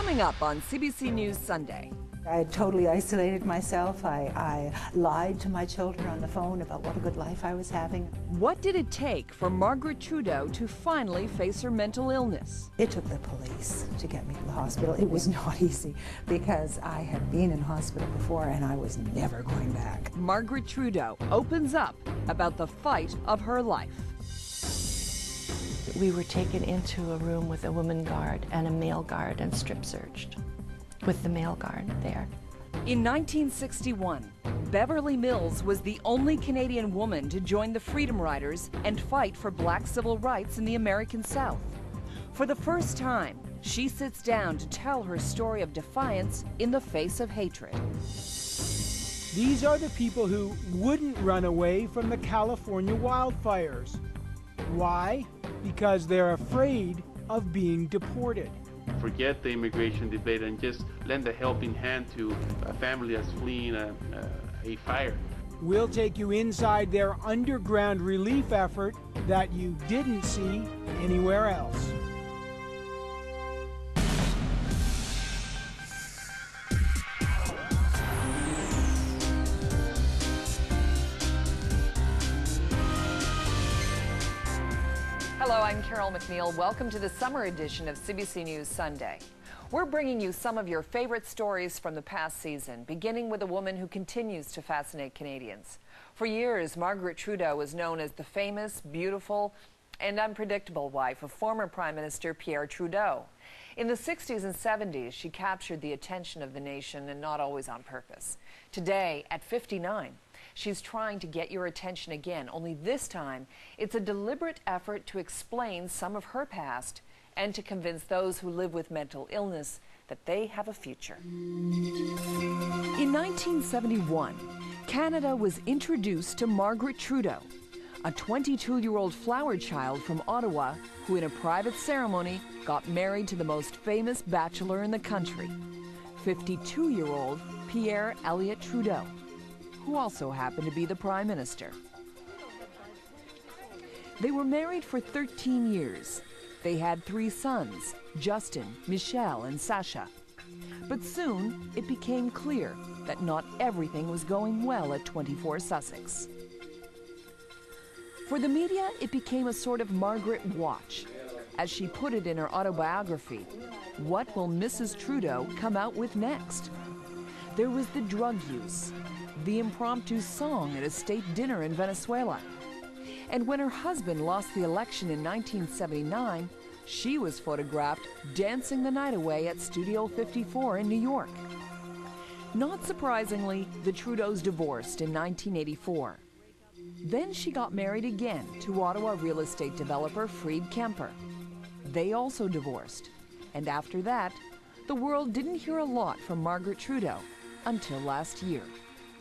Coming up on CBC News Sunday. I had totally isolated myself. I lied to my children on the phone about what a good life I was having. What did it take for Margaret Trudeau to finally face her mental illness? It took the police to get me to the hospital. It was not easy because I had been in hospital before and I was never going back. Margaret Trudeau opens up about the fight of her life. We were taken into a room with a woman guard and a male guard and strip searched, with the male guard there. In 1961, Beverly Mills was the only Canadian woman to join the Freedom Riders and fight for black civil rights in the American South. For the first time, she sits down to tell her story of defiance in the face of hatred. These are the people who wouldn't run away from the California wildfires. Why? Because they're afraid of being deported. Forget the immigration debate and just lend a helping hand to a family that's fleeing a fire. We'll take you inside their underground relief effort that you didn't see anywhere else. Hello, I'm Carol McNeil. Welcome to the summer edition of CBC News Sunday. We're bringing you some of your favorite stories from the past season, beginning with a woman who continues to fascinate Canadians. For years, Margaret Trudeau was known as the famous, beautiful, and unpredictable wife of former Prime Minister Pierre Trudeau. In the 60s and 70s, she captured the attention of the nation, and not always on purpose. Today, at 59, she's trying to get your attention again, only this time it's a deliberate effort to explain some of her past and to convince those who live with mental illness that they have a future. In 1971, Canada was introduced to Margaret Trudeau, a 22-year-old flower child from Ottawa who in a private ceremony got married to the most famous bachelor in the country, 52-year-old Pierre Elliott Trudeau, who also happened to be the Prime Minister. They were married for 13 years. They had 3 sons, Justin, Michelle, and Sasha. But soon it became clear that not everything was going well at 24 Sussex. For the media, it became a sort of Margaret watch. As she put it in her autobiography, what will Mrs. Trudeau come out with next? There was the drug use, the impromptu song at a state dinner in Venezuela. And when her husband lost the election in 1979, she was photographed dancing the night away at Studio 54 in New York. Not surprisingly, the Trudeaus divorced in 1984. Then she got married again to Ottawa real estate developer Fried Kemper. They also divorced. And after that, the world didn't hear a lot from Margaret Trudeau until last year.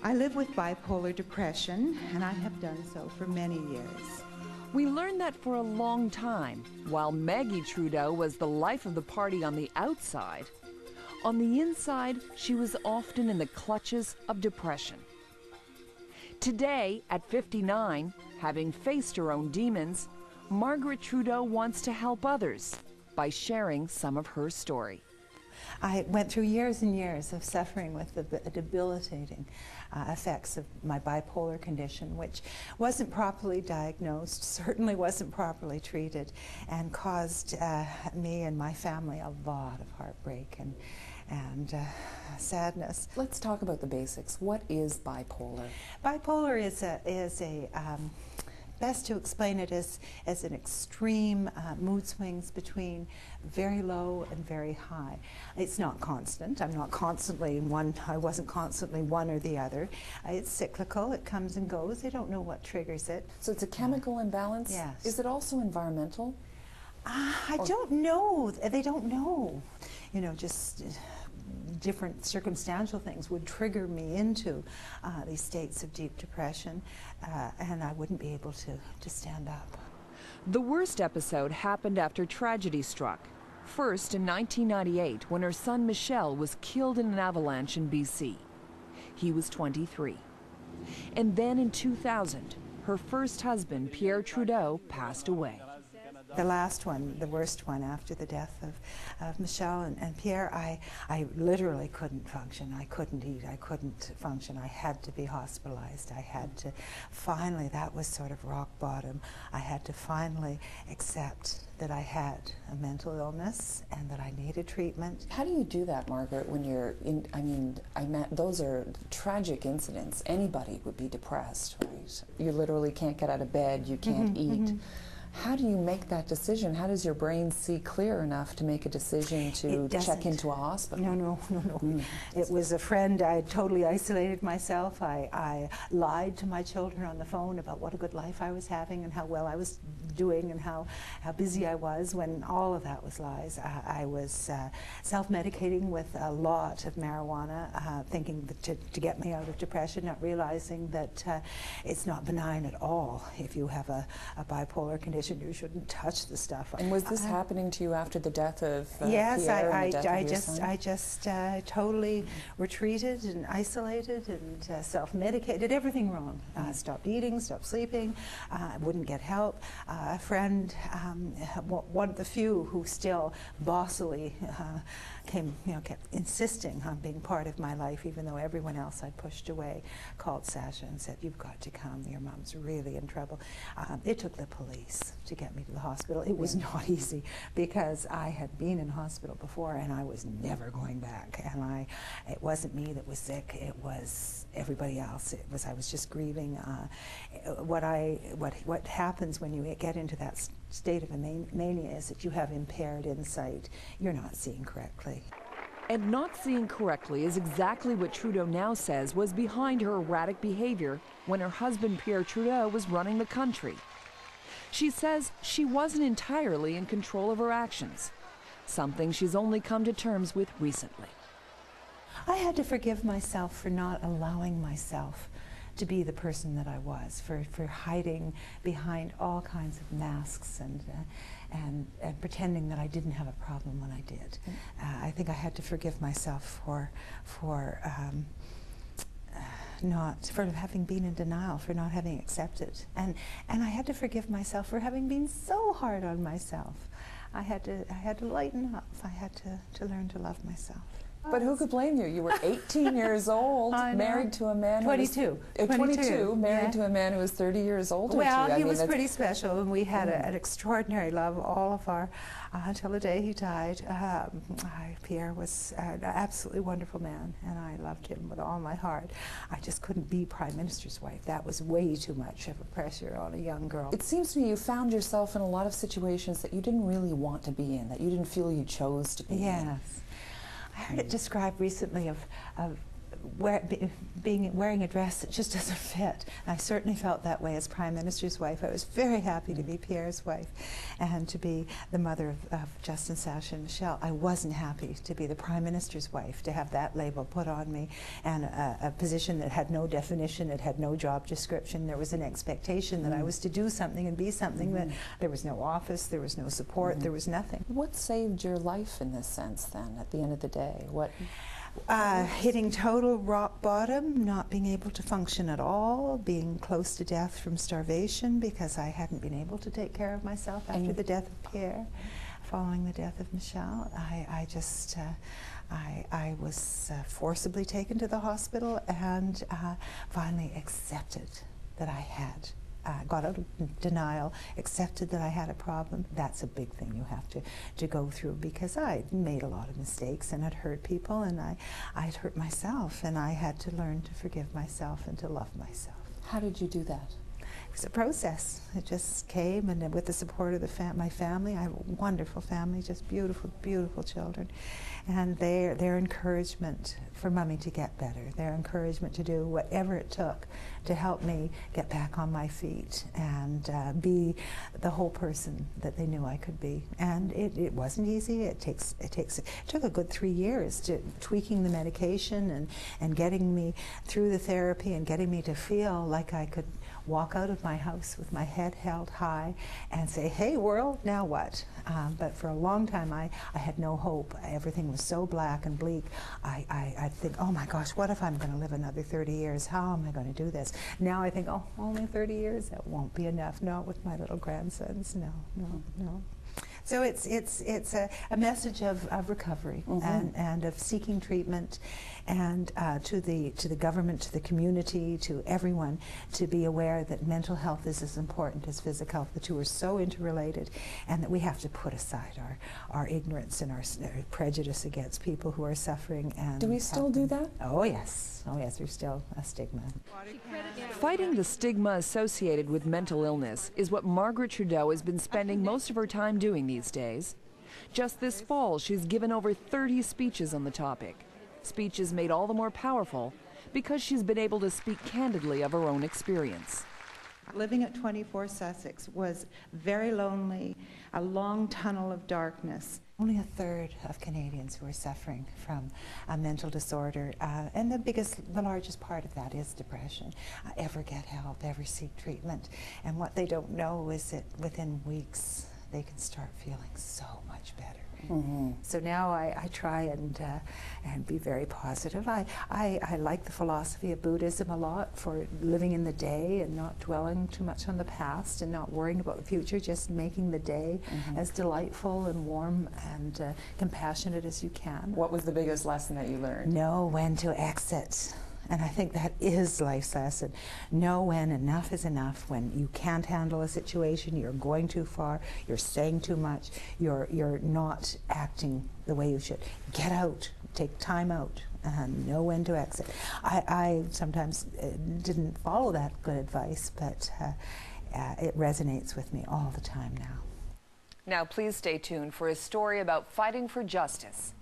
I live with bipolar depression, and I have done so for many years. We learned that for a long time, while Maggie Trudeau was the life of the party on the outside, on the inside, she was often in the clutches of depression. Today, at 59, having faced her own demons, Margaret Trudeau wants to help others by sharing some of her story. I went through years and years of suffering with the debilitating effects of my bipolar condition, which wasn't properly diagnosed, certainly wasn't properly treated, and caused me and my family a lot of heartbreak and sadness. Let's talk about the basics. What is bipolar? Bipolar is best to explain it as an extreme mood swings between very low and very high. It's not constant. I'm not constantly one. I wasn't constantly one or the other. It's cyclical. It comes and goes. They don't know what triggers it. So it's a chemical imbalance? Yes. Is it also environmental? I don't know. They don't know. You know, just different circumstantial things would trigger me into these states of deep depression, and I wouldn't be able to stand up. The worst episode happened after tragedy struck. First in 1998, when her son Michelle was killed in an avalanche in BC. He was 23. And then in 2000, her first husband, Pierre Trudeau, passed away. The last one, the worst one after the death of Michelle and Pierre, I literally couldn't function. I couldn't eat. I couldn't function. I had to be hospitalized. I had to finally, that was sort of rock bottom. I had to finally accept that I had a mental illness and that I needed treatment. How do you do that, Margaret, when you're in, those are tragic incidents. Anybody would be depressed, right? You literally can't get out of bed, you can't eat. How do you make that decision? How does your brain see clear enough to make a decision to check into a hospital? No. It was a friend. I totally isolated myself. I lied to my children on the phone about what a good life I was having and how well I was doing and how busy I was, when all of that was lies. I was self-medicating with a lot of marijuana, thinking that to get me out of depression, not realizing that it's not benign at all. If you have a bipolar condition, you shouldn't touch the stuff. And was this happening to you after the death of yes, Pierre and the death of your son? I just totally retreated and isolated and self-medicated, everything wrong. Stopped eating, stopped sleeping, wouldn't get help. A friend, one of the few who still bossily kept insisting on being part of my life, even though everyone else I'd pushed away, called Sasha and said, "You've got to come, your mom's really in trouble." It took the police to get me to the hospital. It was not easy because I had been in hospital before and I was never going back. And it wasn't me that was sick, it was everybody else. I was just grieving. What happens when you get into that state of mania is that you have impaired insight. You're not seeing correctly. And not seeing correctly is exactly what Trudeau now says was behind her erratic behavior when her husband Pierre Trudeau was running the country. She says she wasn't entirely in control of her actions, something she's only come to terms with recently. I had to forgive myself for not allowing myself to be the person that I was, for hiding behind all kinds of masks and pretending that I didn't have a problem when I did. I think I had to forgive myself for having been in denial, for not having accepted, and I had to forgive myself for having been so hard on myself. I had to lighten up. I had to learn to love myself. But who could blame you? You were 18 years old, married to a man 22. Who was 22, married to a man who was 30 years older than you. Well, he was pretty special, and we had an extraordinary love, all of our, until the day he died. Pierre was an absolutely wonderful man, and I loved him with all my heart. I just couldn't be Prime Minister's wife. That was way too much of a pressure on a young girl. It seems to me you found yourself in a lot of situations that you didn't really want to be in, that you didn't feel you chose to be in. Yes. I heard it described recently of wearing a dress that just doesn't fit. And I certainly felt that way as Prime Minister's wife. I was very happy to be Pierre's wife and to be the mother of Justin, Sasha, and Michelle. I wasn't happy to be the Prime Minister's wife, to have that label put on me, and a position that had no definition, it had no job description. There was an expectation that I was to do something and be something that there was no office, there was no support, there was nothing. What saved your life in this sense then, at the end of the day? What? Hitting total rock bottom, not being able to function at all, being close to death from starvation because I hadn't been able to take care of myself after the death of Pierre, following the death of Michelle. I was forcibly taken to the hospital and finally accepted that I had got out of denial, accepted that I had a problem. That's a big thing you have to go through, because I made a lot of mistakes and I'd hurt people, and I'd hurt myself, and I had to learn to forgive myself and to love myself. How did you do that? It was a process. It just came, and then with the support of my family. I have a wonderful family, just beautiful, beautiful children. And their encouragement for Mummy to get better, their encouragement to do whatever it took to help me get back on my feet and be the whole person that they knew I could be. And it wasn't easy. It took a good 3 years to tweaking the medication and getting me through the therapy and getting me to feel like I could walk out of my house with my head held high and say, "Hey world, now what?" But for a long time I had no hope. Everything was so black and bleak. I'd think, oh my gosh, what if I'm going to live another 30 years? How am I going to do this? grandkids. Now I think, oh, only 30 years? That won't be enough. Not with my little grandsons. No, no, no. So it's a message of recovery and of seeking treatment, and to the government, to the community, to everyone, to be aware that mental health is as important as physical health. The two are so interrelated, and that we have to put aside our ignorance and our prejudice against people who are suffering. And do we still do that? Oh yes, oh yes. There's still a stigma. Fighting the stigma associated with mental illness is what Margaret Trudeau has been spending most of her time doing these days. Just this fall, she's given over 30 speeches on the topic. Speeches made all the more powerful because she's been able to speak candidly of her own experience. Living at 24 Sussex was very lonely, a long tunnel of darkness. Only a third of Canadians who are suffering from a mental disorder, and the largest part of that is depression, ever get help, ever seek treatment. And what they don't know is that within weeks they can start feeling so much better. So now I try and be very positive. I like the philosophy of Buddhism a lot, for living in the day and not dwelling too much on the past and not worrying about the future, just making the day as delightful and warm and compassionate as you can. What was the biggest lesson that you learned? Know when to exit. And I think that is life's lesson. Know when enough is enough, when you can't handle a situation, you're going too far, you're saying too much, you're not acting the way you should. Get out, take time out, and know when to exit. I sometimes didn't follow that good advice, but it resonates with me all the time now. Now please stay tuned for a story about fighting for justice.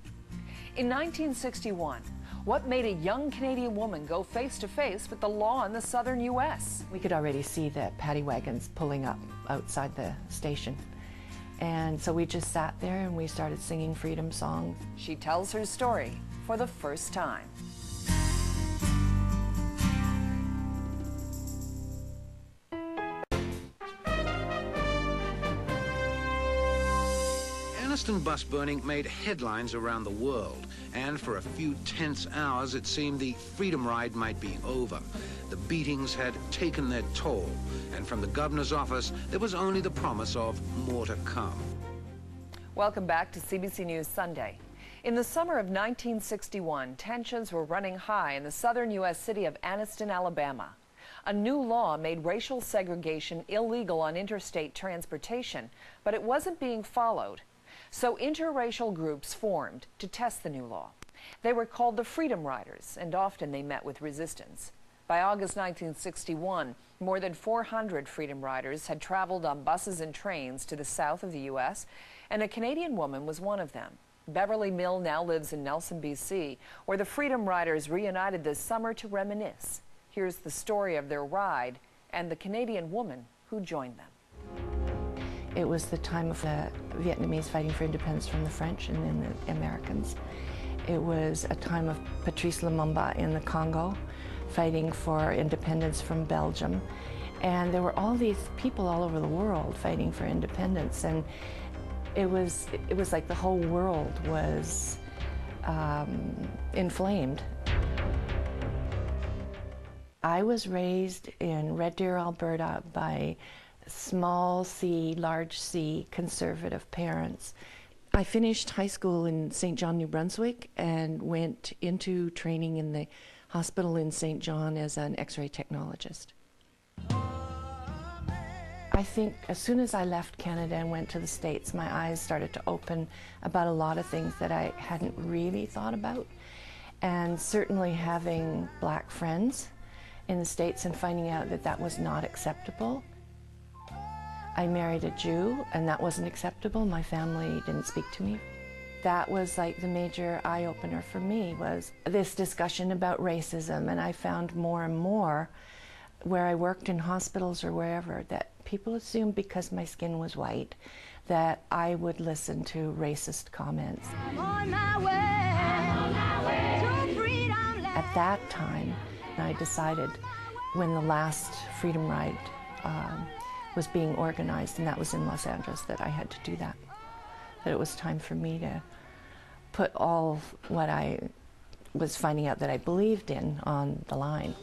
In 1961, what made a young Canadian woman go face-to-face with the law in the southern U.S.? We could already see the paddy wagons pulling up outside the station. And so we just sat there and we started singing freedom songs. She tells her story for the first time. Anniston bus burning made headlines around the world, and for a few tense hours it seemed the freedom ride might be over. The beatings had taken their toll, and from the governor's office there was only the promise of more to come. Welcome back to CBC News Sunday. In the summer of 1961, tensions were running high in the southern U.S. city of Anniston, Alabama. A new law made racial segregation illegal on interstate transportation, but it wasn't being followed. So interracial groups formed to test the new law. They were called the Freedom Riders, and often they met with resistance. By August 1961, more than 400 Freedom Riders had traveled on buses and trains to the south of the U.S., and a Canadian woman was one of them. Beverly Mill now lives in Nelson, BC, where the Freedom Riders reunited this summer to reminisce. Here's the story of their ride and the Canadian woman who joined them. It was the time of the Vietnamese fighting for independence from the French and then the Americans. It was a time of Patrice Lumumba in the Congo fighting for independence from Belgium. And there were all these people all over the world fighting for independence. And it was like the whole world was inflamed. I was raised in Red Deer, Alberta by small C, large C conservative parents. I finished high school in St. John, New Brunswick, and went into training in the hospital in St. John as an X-ray technologist. I think as soon as I left Canada and went to the States, my eyes started to open about a lot of things that I hadn't really thought about. And certainly having black friends in the States and finding out that that was not acceptable. I married a Jew, and that wasn't acceptable. My family didn't speak to me. That was like the major eye-opener for me, was this discussion about racism. And I found more and more, where I worked in hospitals or wherever, that people assumed because my skin was white that I would listen to racist comments. On my way to freedom land. At that time, I decided, when the last Freedom Ride was being organized, and that was in Los Angeles, that I had to do that. That it was time for me to put all what I was finding out that I believed in on the line.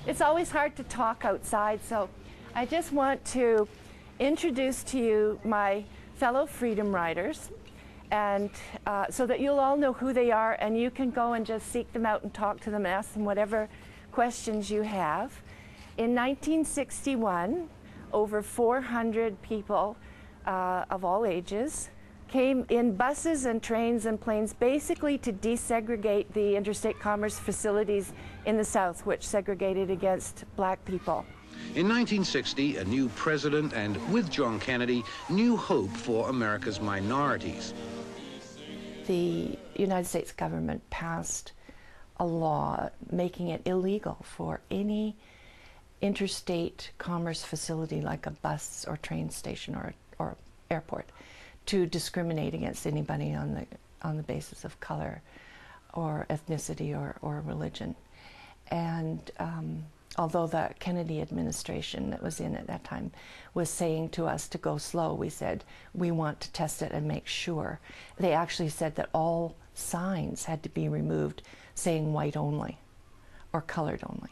It's always hard to talk outside, so I just want to introduce to you my fellow Freedom Riders, and so that you'll all know who they are, and you can go and just seek them out and talk to them, ask them whatever questions you have. In 1961, over 400 people of all ages came in buses and trains and planes basically to desegregate the interstate commerce facilities in the South, which segregated against black people. In 1960, a new president and, with John Kennedy, new hope for America's minorities. The United States government passed a law making it illegal for any interstate commerce facility like a bus or train station or airport to discriminate against anybody on the basis of color or ethnicity or religion. And although the Kennedy administration that was in at that time was saying to us to go slow, we said, we want to test it and make sure. They actually said that all signs had to be removed saying white only or colored only.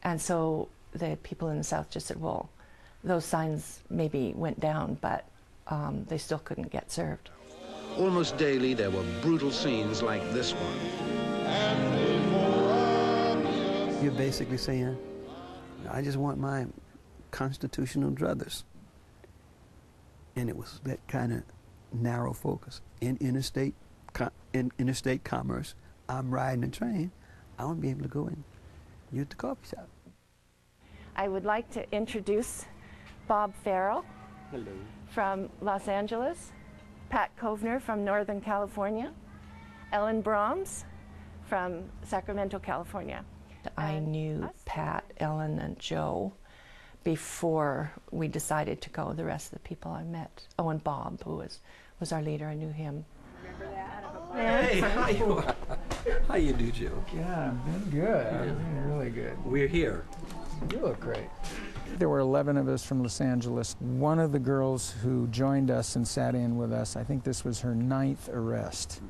And so the people in the South just said, well, those signs maybe went down, but they still couldn't get served. Almost daily, there were brutal scenes like this one. You're basically saying, I just want my constitutional druthers. And it was that kind of narrow focus. In interstate commerce, I'm riding a train, I want to be able to go and use the coffee shop. I would like to introduce Bob Farrell. Hello. From Los Angeles, Pat Kovner from Northern California, Ellen Brahms from Sacramento, California. I knew Pat, Ellen, and Joe before we decided to go. The rest of the people I met. Oh, and Bob, who was our leader, I knew him. Remember that? Hey, how you do, Joe? Yeah, I'm doing good. Yeah. I'm doing really good. We're here. You look great. There were 11 of us from Los Angeles. One of the girls who joined us and sat in with us, I think this was her 9th arrest.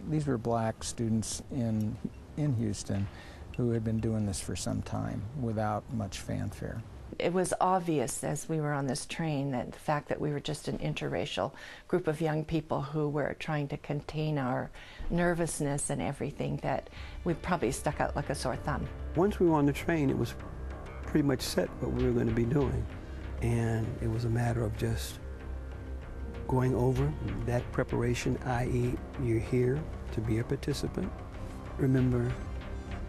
These were black students in Houston who had been doing this for some time without much fanfare. It was obvious as we were on this train that the fact that we were just an interracial group of young people who were trying to contain our nervousness and everything, that we probably stuck out like a sore thumb. Once we were on the train, it was pretty much set what we were going to be doing. And it was a matter of just going over that preparation, i.e. you're here to be a participant. Remember,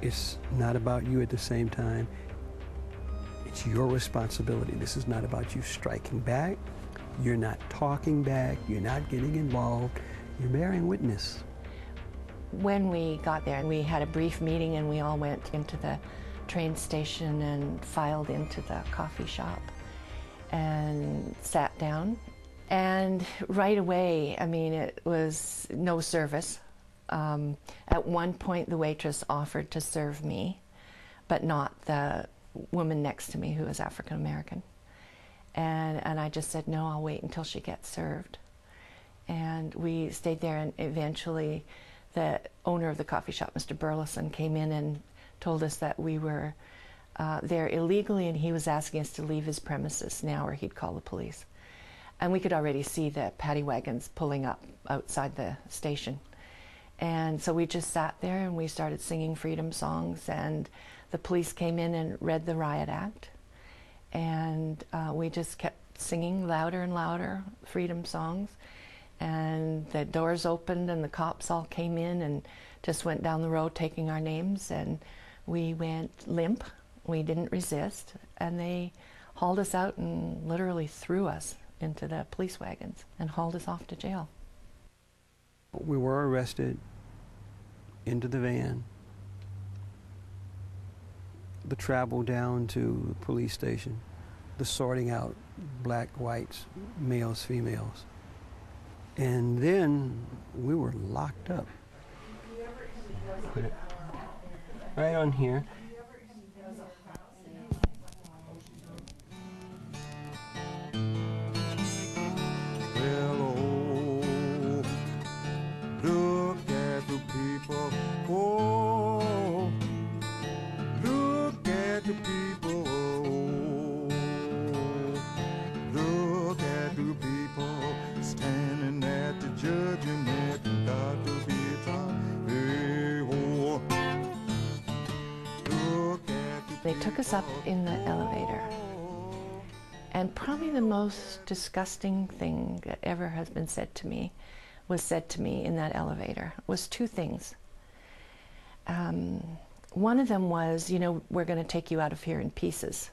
it's not about you at the same time. It's your responsibility. This is not about you striking back. You're not talking back. You're not getting involved. You're bearing witness. When we got there, we had a brief meeting and we all went into the train station and filed into the coffee shop and sat down. And right away, I mean, it was no service. At one point, the waitress offered to serve me, but not the woman next to me who was African American. And I just said, no, I'll wait until she gets served. And we stayed there, and eventually the owner of the coffee shop, Mr. Burleson, came in and told us that we were there illegally, and he was asking us to leave his premises now or he'd call the police. And we could already see the paddy wagons pulling up outside the station. And so we just sat there and we started singing freedom songs, and the police came in and read the riot act. And we just kept singing louder and louder freedom songs. And the doors opened and the cops all came in and just went down the road taking our names, and we went limp. We didn't resist, and they hauled us out and literally threw us into the police wagons and hauled us off to jail. We were arrested, into the van, the travel down to the police station, the sorting out black, whites, males, females. And then we were locked up. Put it right on here. Well, oh, look at the people, oh, they took us up in the elevator. And probably the most disgusting thing that ever has been said to me was said to me in that elevator. It was two things. One of them was, you know, we're going to take you out of here in pieces.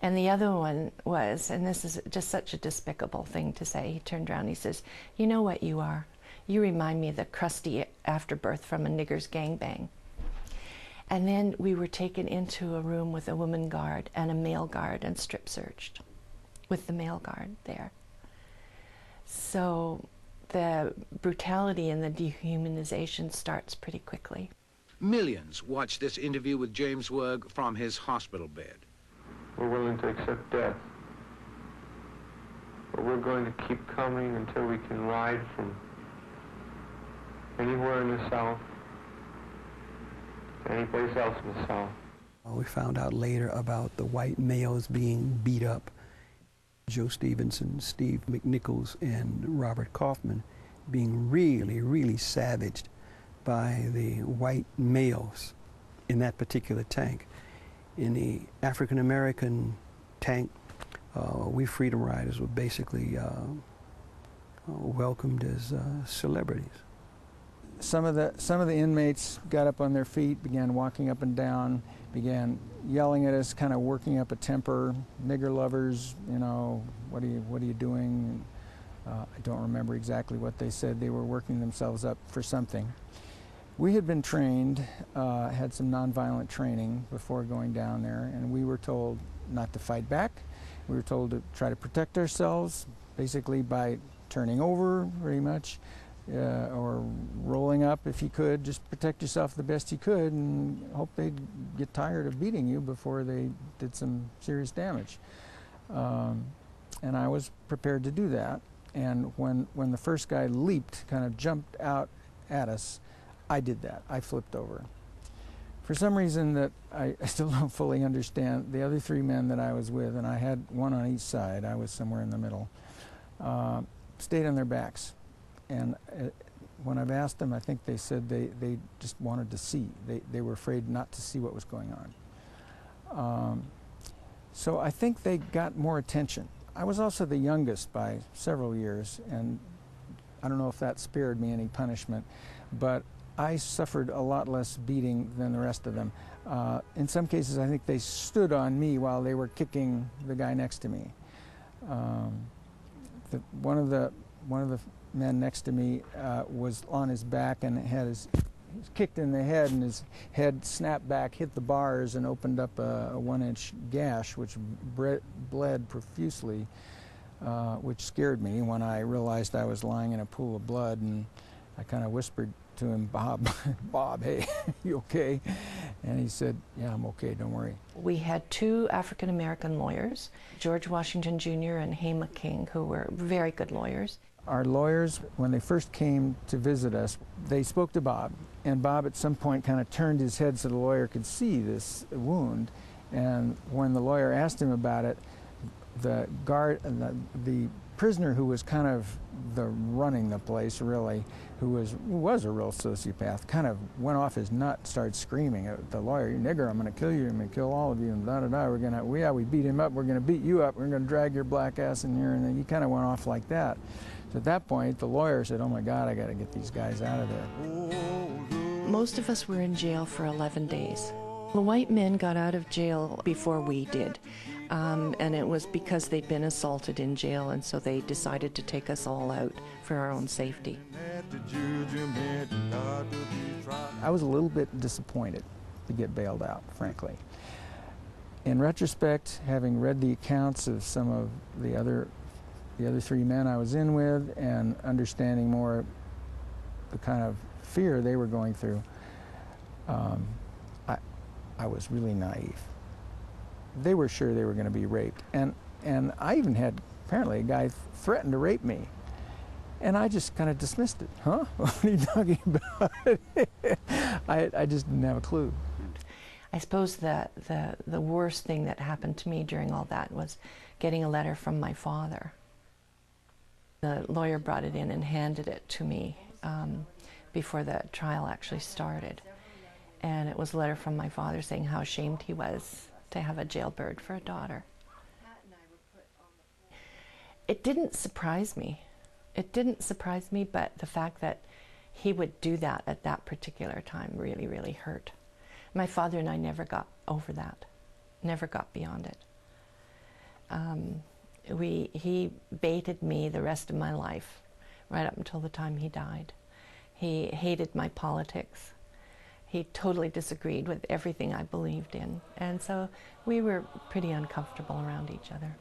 And the other one was, and this is just such a despicable thing to say, he turned around and he says, you know what you are? You remind me of the crusty afterbirth from a nigger's gangbang. And then we were taken into a room with a woman guard and a male guard and strip searched with the male guard there. So the brutality and the dehumanization starts pretty quickly. Millions watched this interview with James Werg from his hospital bed. We're willing to accept death, but we're going to keep coming until we can ride from anywhere in the South to any place else in the South. We found out later about the white males being beat up. Joe Stevenson, Steve McNichols, and Robert Kaufman being really, really savaged by the white males in that particular tank. In the African-American tank, we Freedom Riders were basically welcomed as celebrities. Some of the inmates got up on their feet, began walking up and down, began yelling at us, kind of working up a temper. Nigger lovers, you know, what are you doing? I don't remember exactly what they said. They were working themselves up for something. We had been trained, had some nonviolent training before going down there, and we were told not to fight back. We were told to try to protect ourselves, basically by turning over, pretty much, or rolling up if you could. Just protect yourself the best you could and hope they'd get tired of beating you before they did some serious damage. And I was prepared to do that. And when the first guy leaped, kind of jumped out at us, I did that. I flipped over. For some reason that I still don't fully understand, the other three men that I was with, and I had one on each side, I was somewhere in the middle, stayed on their backs. And when I've asked them, I think they said they just wanted to see. They were afraid not to see what was going on. So I think they got more attention. I was also the youngest by several years, and I don't know if that spared me any punishment, but I suffered a lot less beating than the rest of them. In some cases, I think they stood on me while they were kicking the guy next to me. One of the men next to me was on his back and had he was kicked in the head, and his head snapped back, hit the bars, and opened up a 1-inch gash, which bled profusely, which scared me when I realized I was lying in a pool of blood. And I kind of whispered to him, Bob, hey, you okay? And he said, yeah, I'm okay, don't worry. We had two African-American lawyers, George Washington Jr. and Hema King, who were very good lawyers. Our lawyers, when they first came to visit us, they spoke to Bob, and Bob at some point kind of turned his head so the lawyer could see this wound. And when the lawyer asked him about it, the prisoner who was kind of running the place, really, who was a real sociopath, kind of went off his nut, started screaming at the lawyer, "You nigger, I'm going to kill you, I'm going to kill all of you," and da-da-da, we beat him up, we're going to beat you up, we're going to drag your black ass in here, and then he kind of went off like that. So at that point, the lawyer said, oh my God, I got to get these guys out of there. Most of us were in jail for 11 days. The white men got out of jail before we did, and it was because they'd been assaulted in jail, and so they decided to take us all out for our own safety. I was a little bit disappointed to get bailed out, frankly. In retrospect, having read the accounts of some of the other three men I was in with, and understanding more the kind of fear they were going through, I was really naive. They were sure they were going to be raped, and I even had apparently a guy threatened to rape me, and I just kind of dismissed it. Huh? What are you talking about? I just didn't have a clue. I suppose that the worst thing that happened to me during all that was getting a letter from my father. The lawyer brought it in and handed it to me before the trial actually started. And it was a letter from my father saying how ashamed he was to have a jailbird for a daughter. It didn't surprise me. It didn't surprise me, but the fact that he would do that at that particular time really, really hurt. My father and I never got over that, never got beyond it. He baited me the rest of my life, right up until the time he died. He hated my politics. He totally disagreed with everything I believed in. And so we were pretty uncomfortable around each other.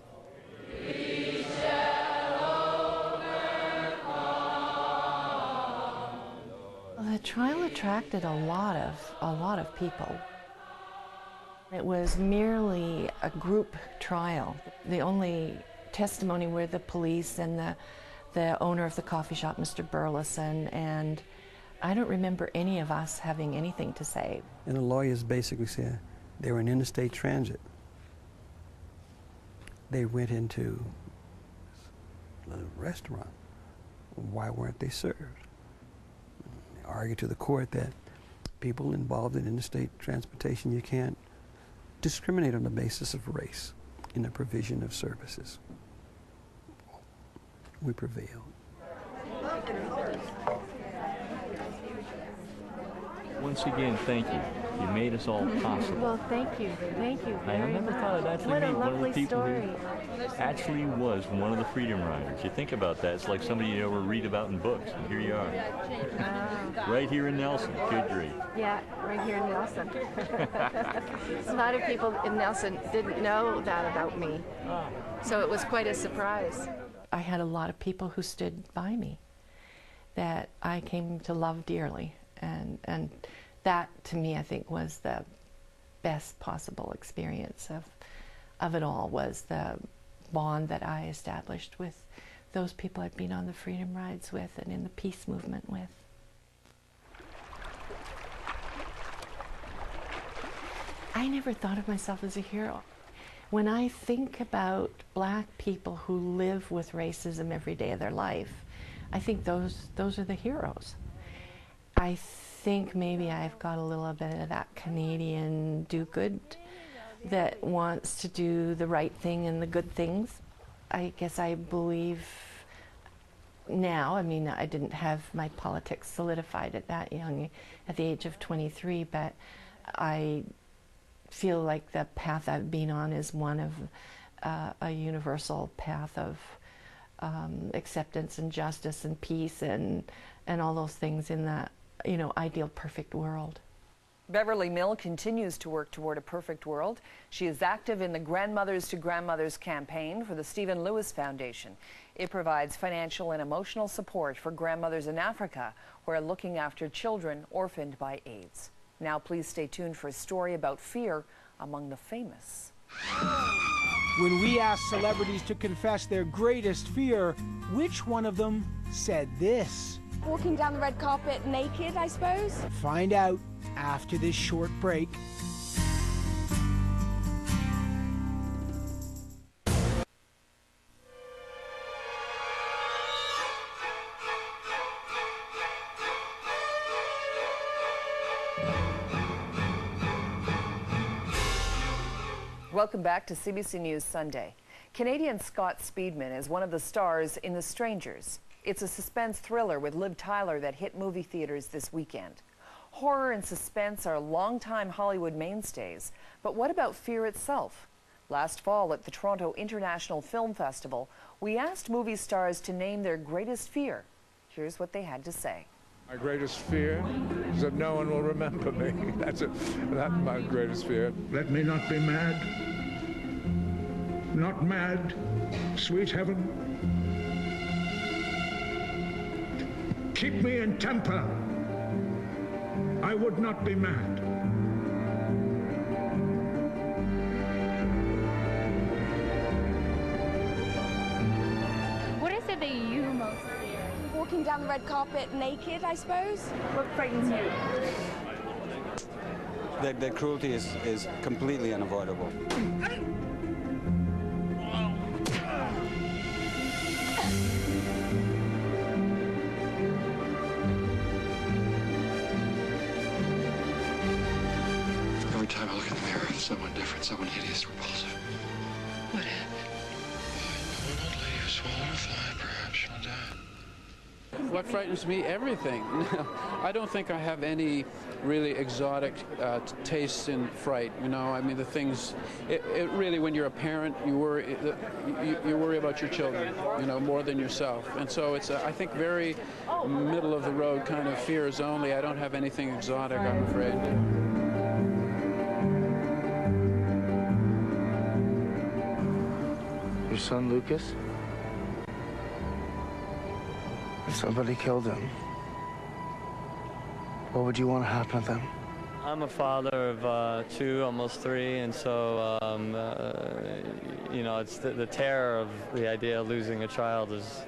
The trial attracted a lot of people. It was merely a group trial. The only testimony were the police and the owner of the coffee shop, Mr. Burleson, and I don't remember any of us having anything to say. And the lawyers basically said they were in interstate transit. They went into a restaurant. Why weren't they served? They argued to the court that people involved in interstate transportation, you can't discriminate on the basis of race in the provision of services. We prevailed. Once again, thank you. You made us all possible. Well, thank you. Thank you very I never much. thought I'd actually What a meet one of the lovely people story. who actually was one of the Freedom Riders. You think about that, it's like somebody you ever read about in books, and here you are. Right here in Nelson, good grief. Yeah, right here in Nelson. A lot of people in Nelson didn't know that about me, so it was quite a surprise. I had a lot of people who stood by me that I came to love dearly, and that to me I think was the best possible experience of it all, was the bond that I established with those people I'd been on the Freedom Rides with and in the peace movement with. I never thought of myself as a hero. When I think about black people who live with racism every day of their life, I think those are the heroes. I think maybe I've got a little bit of that Canadian do-good that wants to do the right thing and the good things. I guess I believe now, I mean, I didn't have my politics solidified at that young, at the age of 23, but I feel like the path I've been on is one of a universal path of acceptance and justice and peace and all those things in that, you know, ideal perfect world. Beverly Mill continues to work toward a perfect world. She is active in the Grandmothers to Grandmothers campaign for the Stephen Lewis Foundation. It provides financial and emotional support for grandmothers in Africa who are looking after children orphaned by AIDS. Now please stay tuned for a story about fear among the famous. When we asked celebrities to confess their greatest fear, which one of them said this? Walking down the red carpet naked, I suppose. Find out after this short break. Welcome back to CBC News Sunday. Canadian Scott Speedman is one of the stars in The Strangers. It's a suspense thriller with Liv Tyler that hit movie theaters this weekend. Horror and suspense are longtime Hollywood mainstays, but what about fear itself? Last fall at the Toronto International Film Festival, we asked movie stars to name their greatest fear. Here's what they had to say. My greatest fear is that no one will remember me. That's my greatest fear. Let me not be mad. Not mad, sweet heaven. Keep me in temper. I would not be mad. What is it that you most fear? Walking down the red carpet naked, I suppose. What frightens you? The cruelty is completely unavoidable. someone hideous, repulsive. What happened? An old lady who swallowed a fly. Perhaps she'll die. What frightens me? Everything. I don't think I have any really exotic tastes in fright. You know, I mean, the things. It really, when you're a parent, you worry about your children, you know, more than yourself. And so it's, I think, very middle of the road kind of fears only. I don't have anything exotic, I'm afraid. Your son, Lucas? If somebody killed him, what would you want to happen to them? I'm a father of 2, almost 3, and so, you know, it's the terror of the idea of losing a child is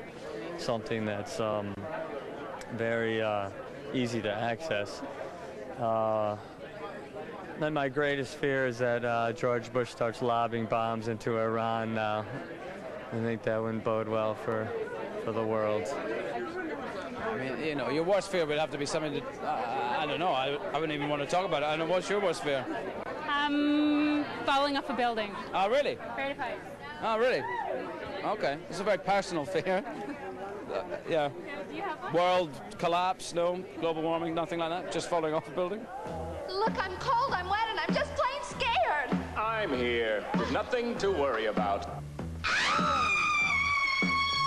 something that's very easy to access. And my greatest fear is that George Bush starts lobbing bombs into Iran now. I think that wouldn't bode well for the world. I mean, you know, your worst fear would have to be something that, I don't know, I wouldn't even want to talk about it. I don't know, what's your worst fear? Falling off a building. Oh, really? Afraid of heights. Oh, really? Okay, it's a very personal fear. Yeah. Do you have one? World collapse, no, global warming, nothing like that, just falling off a building. Look, I'm cold, I'm wet, and I'm just plain scared. I'm here with nothing to worry about.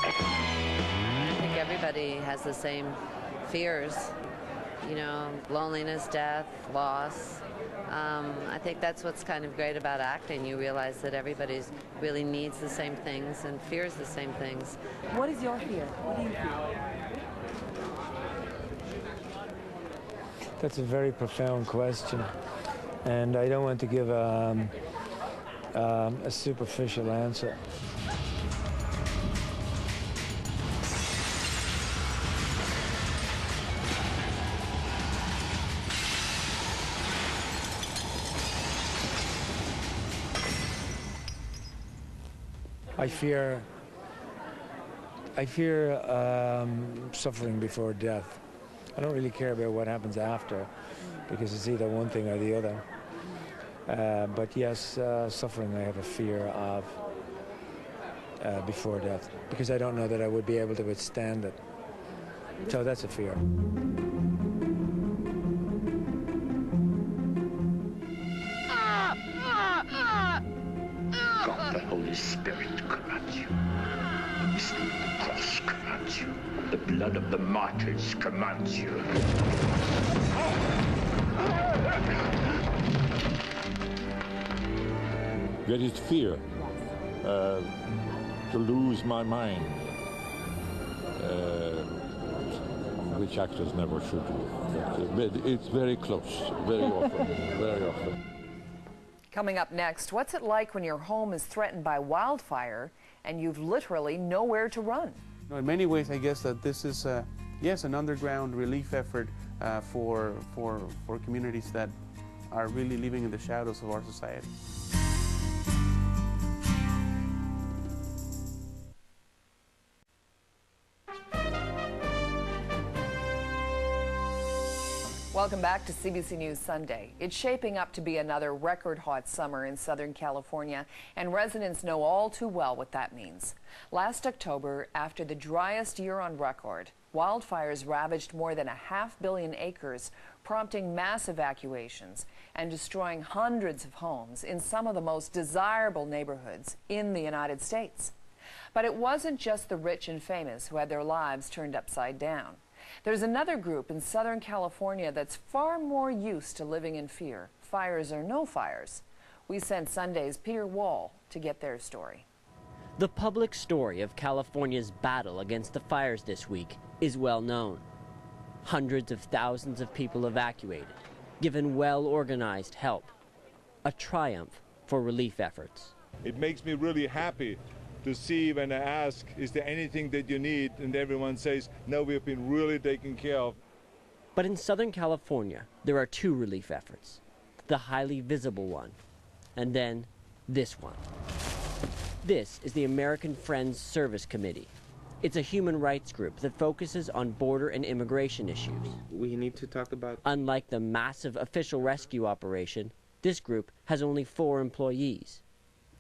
I think everybody has the same fears, you know, loneliness, death, loss. I think that's what's kind of great about acting. You realize that everybody really needs the same things and fears the same things. What is your fear? What do you feel? That's a very profound question, and I don't want to give a superficial answer. I fear suffering before death. I don't really care about what happens after, because it's either one thing or the other. But yes, suffering I have a fear of before death, because I don't know that I would be able to withstand it. So that's a fear. God, the Holy Spirit commands you. The cross commands you. The blood of the martyrs commands you. Greatest fear, to lose my mind, which actors never should do. But it's very close, very often, very often. Coming up next, what's it like when your home is threatened by wildfire and you've literally nowhere to run? In many ways, I guess that this is, yes, an underground relief effort for communities that are really living in the shadows of our society. Welcome back to CBC News Sunday. It's shaping up to be another record hot summer in Southern California, and residents know all too well what that means. Last October, after the driest year on record, wildfires ravaged more than 500 million acres, prompting mass evacuations and destroying hundreds of homes in some of the most desirable neighborhoods in the United States. But it wasn't just the rich and famous who had their lives turned upside down. There's another group in Southern California that's far more used to living in fear, fires or no fires. We sent Sunday's Peter Wall to get their story. The public story of California's battle against the fires this week is well known. Hundreds of thousands of people evacuated, given well-organized help. A triumph for relief efforts. It makes me really happy to see when I ask, is there anything that you need? And everyone says, no, we've been really taken care of. But in Southern California, there are two relief efforts. The highly visible one, and then this one. This is the American Friends Service Committee. It's a human rights group that focuses on border and immigration issues. We need to talk about... Unlike the massive official rescue operation, This group has only 4 employees.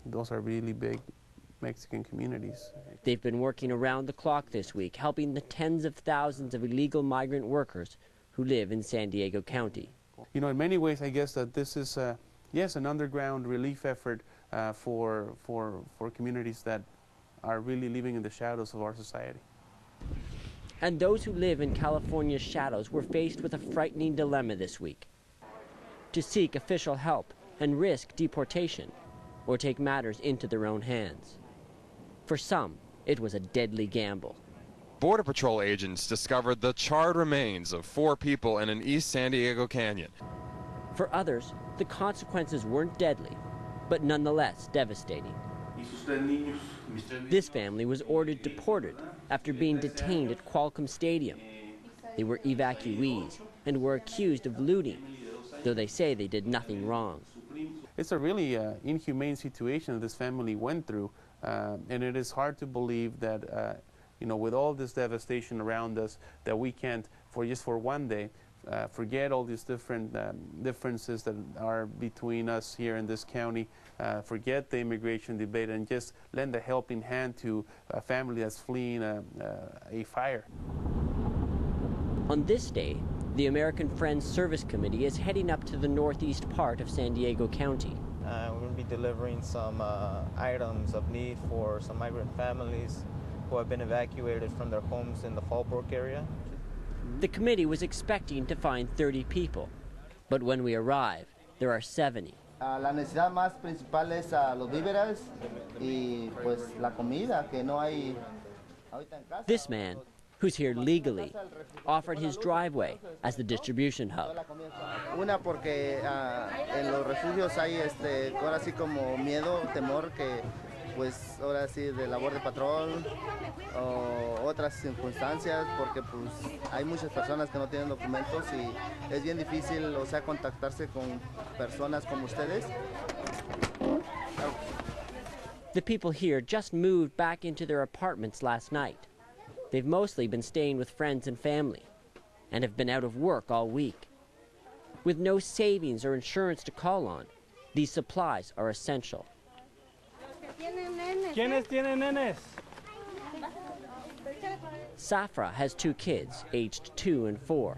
Those are really big Mexican communities. They've been working around the clock this week, helping the tens of thousands of illegal migrant workers who live in San Diego County. You know, in many ways, I guess that this is, yes, an underground relief effort for communities that are really living in the shadows of our society. And those who live in California's shadows were faced with a frightening dilemma this week: to seek official help and risk deportation, or take matters into their own hands. For some, it was a deadly gamble. Border Patrol agents discovered the charred remains of 4 people in an East San Diego canyon. For others, the consequences weren't deadly, but nonetheless devastating. This family was ordered deported after being detained at Qualcomm Stadium. They were evacuees and were accused of looting, though they say they did nothing wrong. It's a really inhumane situation that this family went through, and it is hard to believe that, you know, with all this devastation around us, that we can't, for one day, forget all these different differences that are between us here in this county, forget the immigration debate, and just lend a helping hand to a family that's fleeing a fire. On this day, the American Friends Service Committee is heading up to the northeast part of San Diego County. We're going to be delivering some items of need for some migrant families who have been evacuated from their homes in the Fallbrook area. The committee was expecting to find 30 people, but when we arrive, there are 70. La necesidad más principal es los víveres y pues la comida que no hay ahorita en casa. This man, who's here legally, offered his driveway as the distribution hub. Una porque en los refugios hay ahora sí como miedo, temor que pues ahora sí de labor de patrón o otras circunstancias, porque pues hay muchas personas que no tienen documentos y es bien difícil, o sea, contactarse con personas como ustedes. The people here just moved back into their apartments last night. They've mostly been staying with friends and family and have been out of work all week. With no savings or insurance to call on, these supplies are essential. ¿Quiénes tienen nenes? Safra has 2 kids, aged 2 and 4.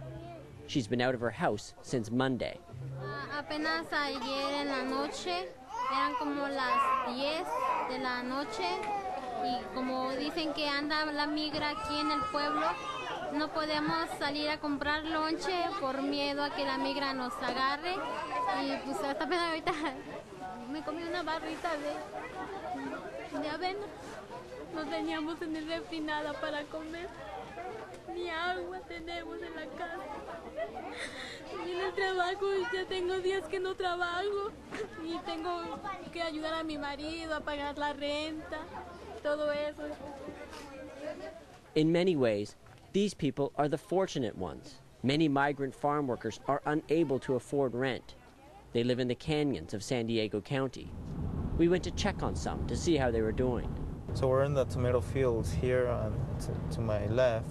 She's been out of her house since Monday. Apenas ayer en la noche, eran como las 10 de la noche, y como dicen que anda la migra aquí en el pueblo, no podemos salir a comprar lonche por miedo a que la migra nos agarre. Y pues hasta apenas ahorita me comí una barrita de avena. No teníamos en el refri nada para comer, ni agua tenemos en la casa. Y en el trabajo ya tengo días que no trabajo y tengo que ayudar a mi marido a pagar la renta, todo eso. In many ways, these people are the fortunate ones. Many migrant farm workers are unable to afford rent. They live in the canyons of San Diego County. We went to check on some to see how they were doing. So we're in the tomato fields here to my left,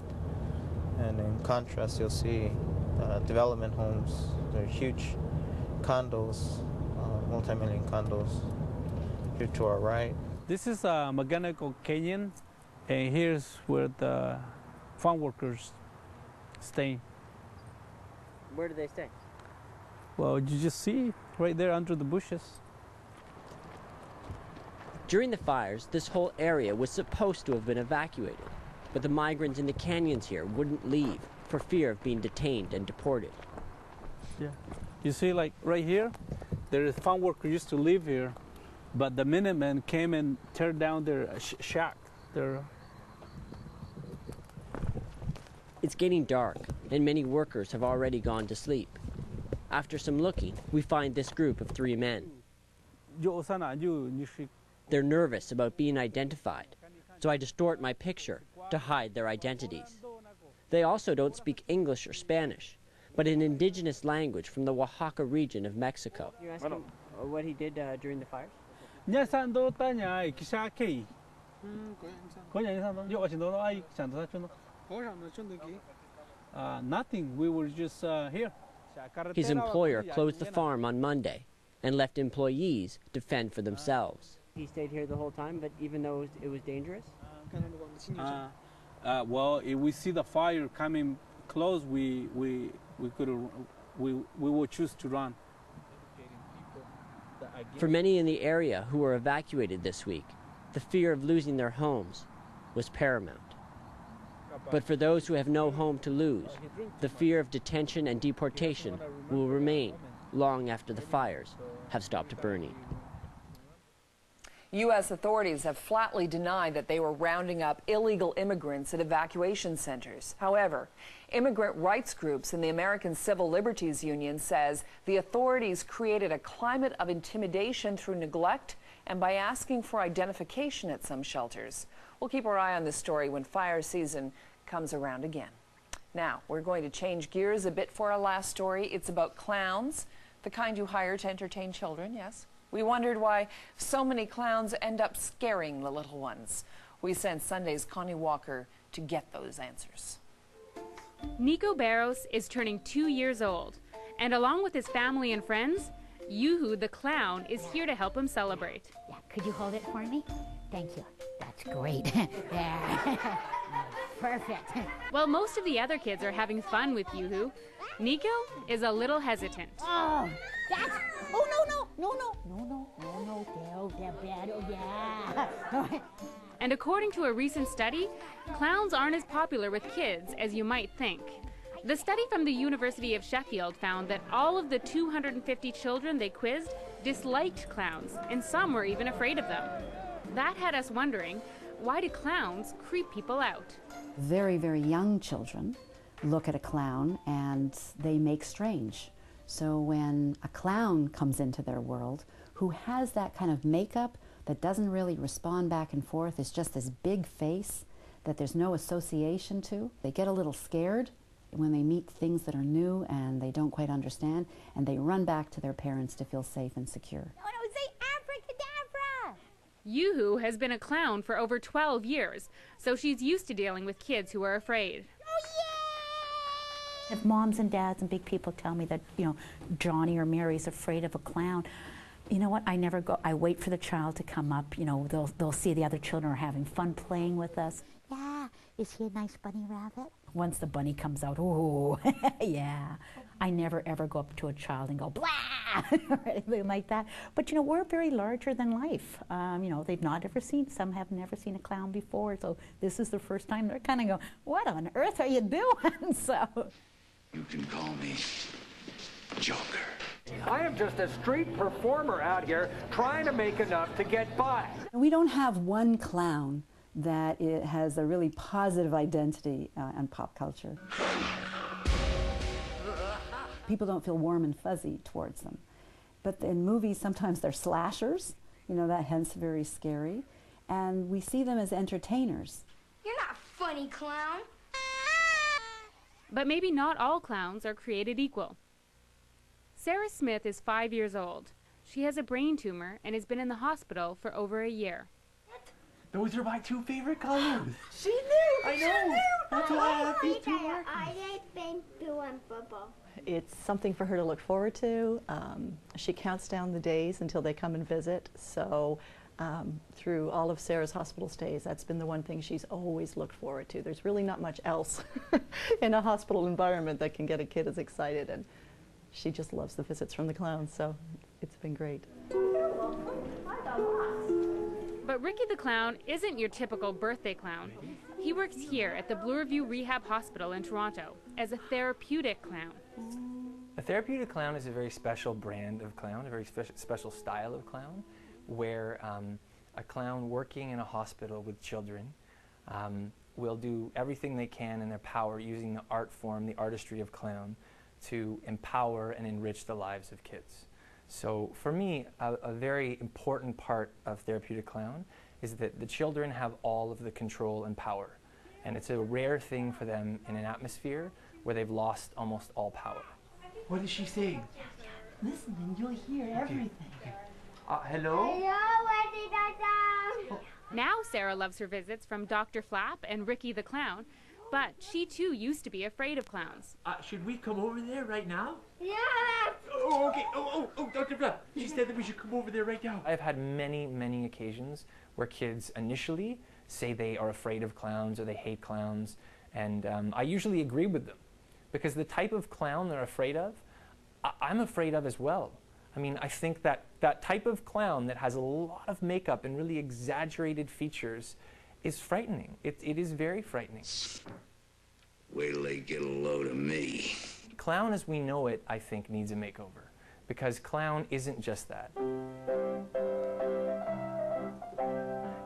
and in contrast you'll see development homes. They're huge condos, multi-million condos here to our right. This is a mechanical canyon, and here's where the farm workers stay. Where do they stay? Well, you just see right there under the bushes. During the fires, this whole area was supposed to have been evacuated, but the migrants in the canyons here wouldn't leave for fear of being detained and deported. Yeah. You see, like right here, there is farm workers used to live here, but the Minutemen came and tear down their shack. It's getting dark, and many workers have already gone to sleep. After some looking, we find this group of 3 men. They're nervous about being identified, so I distort my picture to hide their identities. They also don't speak English or Spanish, but an indigenous language from the Oaxaca region of Mexico. You asked him what he did during the fires? Nothing, we were just here. His employer closed the farm on Monday, and left employees to fend for themselves. He stayed here the whole time, but even though it was dangerous? Well, if we see the fire coming close, we will choose to run. For many in the area who were evacuated this week, the fear of losing their homes was paramount. But for those who have no home to lose, the fear of detention and deportation will remain long after the fires have stopped burning. U.S. authorities have flatly denied that they were rounding up illegal immigrants at evacuation centers. However, immigrant rights groups and the American Civil Liberties Union says the authorities created a climate of intimidation through neglect and by asking for identification at some shelters. We'll keep our eye on this story when fire season comes around again. Now, we're going to change gears a bit for our last story. It's about clowns, the kind you hire to entertain children, yes. We wondered why so many clowns end up scaring the little ones. We sent Sunday's Connie Walker to get those answers. Nico Barros is turning 2 years old, and along with his family and friends, Yoo-Hoo the clown is here to help him celebrate. Yeah, could you hold it for me? Thank you. That's great. Yeah. Perfect. While most of the other kids are having fun with Yoo-Hoo, Nico is a little hesitant. Oh, that's... Oh, no, they're bad. Oh, yeah. And according to a recent study, clowns aren't as popular with kids as you might think. The study from the University of Sheffield found that all of the 250 children they quizzed disliked clowns, and some were even afraid of them. That had us wondering, why do clowns creep people out? Very, very young children look at a clown and they make strange. So when a clown comes into their world who has that kind of makeup that doesn't really respond back and forth, is just this big face that there's no association to, they get a little scared when they meet things that are new and they don't quite understand, and they run back to their parents to feel safe and secure. No, say abracadabra! Yoo-Hoo has been a clown for over 12 years, so she's used to dealing with kids who are afraid. If moms and dads and big people tell me that, Johnny or Mary's afraid of a clown, you know what, I never go. I wait for the child to come up. They'll see the other children are having fun playing with us. Yeah, is he a nice bunny rabbit? Once the bunny comes out, ooh, yeah. I never ever go up to a child and go, blah, or anything like that. But we're very larger than life. They've not ever seen, some have never seen a clown before, so this is the first time they're kind of going, what on earth are you doing? So. You can call me Joker. I am just a street performer out here trying to make enough to get by. We don't have one clown that it has a really positive identity in pop culture. People don't feel warm and fuzzy towards them. But in movies, sometimes they're slashers, that hence very scary. And we see them as entertainers. You're not funny, clown. But maybe not all clowns are created equal. Sarah Smith is 5 years old. She has a brain tumor and has been in the hospital for over a year. Those are my two favorite colors. She knew. I know. That's why I have these two markers. I like pink, blue, and purple. It's something for her to look forward to. She counts down the days until they come and visit. So through all of Sarah's hospital stays, that's been the one thing she's always looked forward to. There's really not much else in a hospital environment that can get a kid as excited, and she just loves the visits from the clowns, so it's been great. But Ricky the Clown isn't your typical birthday clown. He works here at the Blue Review Rehab Hospital in Toronto as a therapeutic clown. A therapeutic clown is a very special brand of clown, a very special style of clown, where a clown working in a hospital with children will do everything they can in their power using the art form, the artistry of clown, to empower and enrich the lives of kids. So for me, a very important part of therapeutic clown is that the children have all of the control and power. And it's a rare thing for them in an atmosphere where they've lost almost all power. What is she saying? Listen and you'll hear everything. Hello? Now Sarah loves her visits from Dr. Flap and Ricky the Clown, But she too used to be afraid of clowns. Should we come over there right now? Yeah. Oh, okay. Oh, Dr. Bluff. She said that we should come over there right now. I've had many, many occasions where kids initially say they are afraid of clowns or they hate clowns, and I usually agree with them, because the type of clown they're afraid of, I'm afraid of as well. I mean, I think that that type of clown that has a lot of makeup and really exaggerated features is frightening. It is very frightening. Wait till they get a load of me. Clown as we know it, I think, needs a makeover, because clown isn't just that.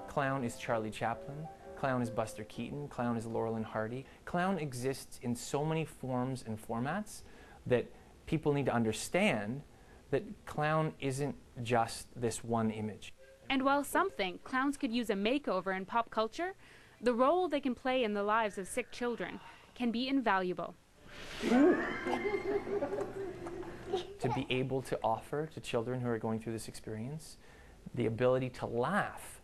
Clown is Charlie Chaplin. Clown is Buster Keaton. Clown is Laurel and Hardy. Clown exists in so many forms and formats that people need to understand that clown isn't just this one image. And while some think clowns could use a makeover in pop culture, the role they can play in the lives of sick children can be invaluable. To be able to offer to children who are going through this experience the ability to laugh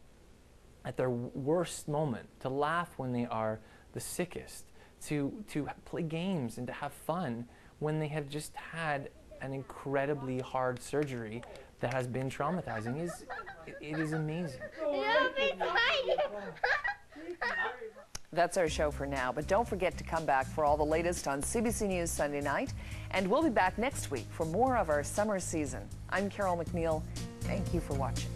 at their worst moment, to laugh when they are the sickest, to play games and to have fun when they have just had an incredibly hard surgery that has been traumatizing, it is amazing. That's our show for now, but don't forget to come back for all the latest on CBC News Sunday night, and we'll be back next week for more of our summer season. I'm Carol McNeil. Thank you for watching.